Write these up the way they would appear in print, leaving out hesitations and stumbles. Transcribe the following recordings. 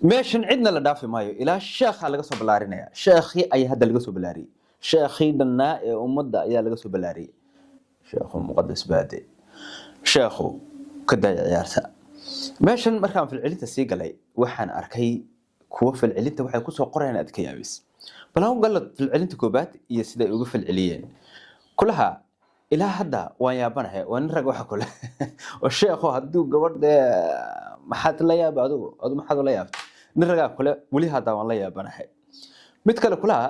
meeshan cidna la dhaafi maayo ilaa sheekha laga soo balaarinaya sheekhi ay hadda laga soo balaariyay sheekhi dhanna ee ummadda ayaa laga soo balaariyay sheekhu muqaddas baade sheekhu ka daaya ciyaarta meeshan markaan filcilinta sii galay waxaan arkay kuwa filcilinta waxay ku soo qorayaan adkayaabis balaan galad filcilinta koobaad iyo sida ay uga filciliyeen kulaha ilaa hadda waan yaabanahay waan rag waxa kule oo sheekhu hadduu gabadh maxaad la yaab adu maxaad la yaabtay nin ragaa kule wali hadda waan la yaabanahay mid kale kulaha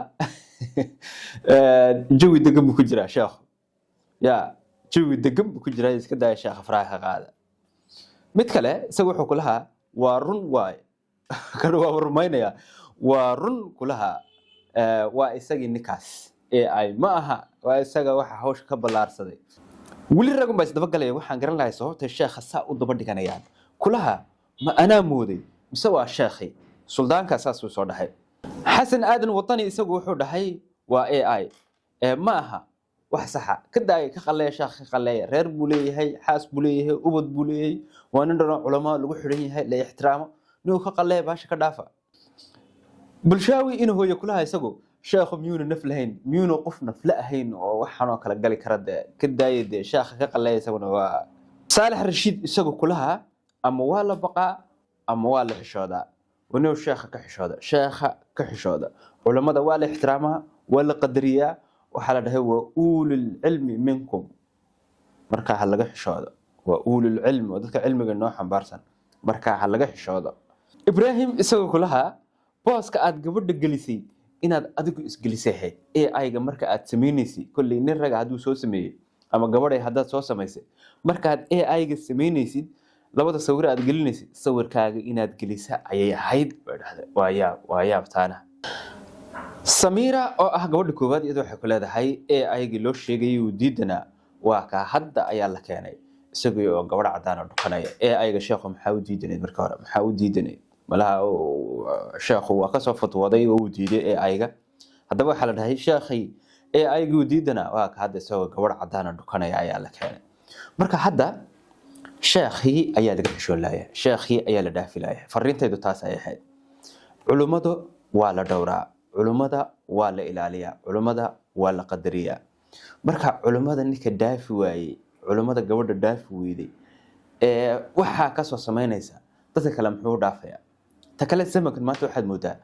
jawi degan buu ku jiraa sheekhu ya jawi degan buu ku jiraa iska daaya sheekha faraha qaada mid kale isagu wuxuu kulaha waa run waay kan waa rumaynaya waa run kulaha waa isagii ninkaas AI ma aha waa isaga waxa hawsha ka balaarsaday wali ragun baa isdaba galay waxaan garan lahayn sababta sheekha saa u daba dhiganayaan kulaha ma ana mooday mise waa sheekhi suldaanka saas uu soo dhahay xasan aadan wadani isagu wuxuu dhahay waa AI ma aha wax saxa ka daay ka qalay sheekh ka qalay reer buu leeyahay xaas buu leeyahay ubad buu leeyahay waa nin dhan culamo lagu xiran yahay la ixtiraamo inuu ka qalay baasha ka dhaafa bulshaawi inuu hooyo kulaha isagu sheekhu miyuuna naf lahayn miyuuna qof naf la ahayn oo waxaan oo kala gali kara ka daayay sheekha ka qalay isaguna waa Saalax Rashiid isagu kulaha ama waa la baqaa ama waa la xishooda ونو شيخ كحشودة شيخ كحشودة علماء ولا احترامها ولا قدرية وحاله هو أول العلم منكم مركا حلقة حشودة وأول العلم وذلك علم النوع حنبارسن مركا حلقة حشودة إبراهيم يسوي كلها باس كأد قبل الجلسي إن أديك إسجلسيه أي مركا أتسمينيسي كل نرجع عدو سوسمي أما قبل هذا سوسميسي مركا أي سمينيسي labada sawir aad gelinaysid sawirkaaga inaad gelisa ayay ahayd waayaab taana Samira oo ah gabadha koowaad iyadoo waxay ku leedahay aygi loo sheegay uu diidana waa ka hadda ayaa la keenay isagoo oo gabadha cadaan oo dhukanaya ayga sheekhu maxaa u diidanay marka hore maxaa u diidanay malaha sheekhu waa ka soo fatwooday oo uu diiday ayga haddaba waxa la dhahay sheekhi aygi uu diidana waa ka hadda isagoo gabadha cadaan oo dhukanaya ayaa la keenay marka hadda sheekhi ayaa laga xishoolaya sheekhi ayaa la dhaafilaya fariintaydu taas ay ahayd culimadu waa la dhowraa culimada waa la ilaaliyaa culimada waa la qadariyaa marka culimada ninka dhaafi waayay culimada gabadha dhaafi weeday waxa ka soo sameynaysa dadka kale muxuu dhaafaya ta kale samankan maanta waxaad moodaa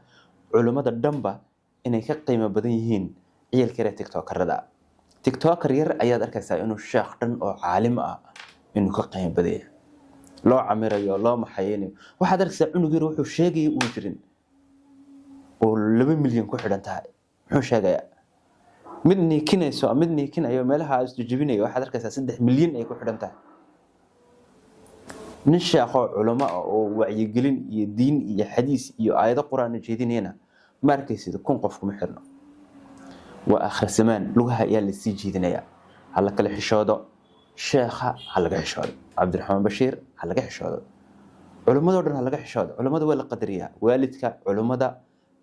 culimada dhanba inay ka qiimo badan yihiin ciyalka TikTokerada TikToker yar ayaad arkaysaa inuu sheekh dhan oo caalim ah inuu ka qiimo badan yahay loo camirayo loo maxayeen waxa darkisa cunug yar wuxuu sheegay uu jirin oo 2 milyan ku xidhan tahay wuxuu sheegay midni kinayo meelaha isjibinayo waxa darkisa 3 milyan ay ku xidhan tahay nin sheekho culimo oo wacyi gelin iyo diin iyo xadiis iyo aayado quraan jeedinayna markaysid kun qof kuma xirno waa aakhir zaman lugaha ayaa la sii jeedinaya hal kale xishoodo sheekha halaga xishoodo Cabdiraxmaan Bashiir halaga xishoodo culimada dhan halaga xishoodo culimada waa la qadariyaa waalidka culimada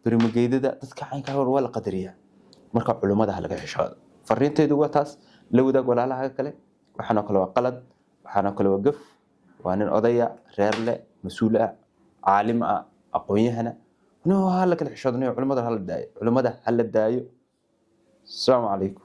barimageedada dadka caynka waa la qadariyaa marka culimada halaga xishoodo fariintaydu waa taas la wadaag walaalaha kale waxana kale waa qalad waxana kale waa gaf waa nin odaya reer leh mas'uul ah caalim ah aqoon-yahana noo hala kale xishoodo culimada hala daayo السلام عليكم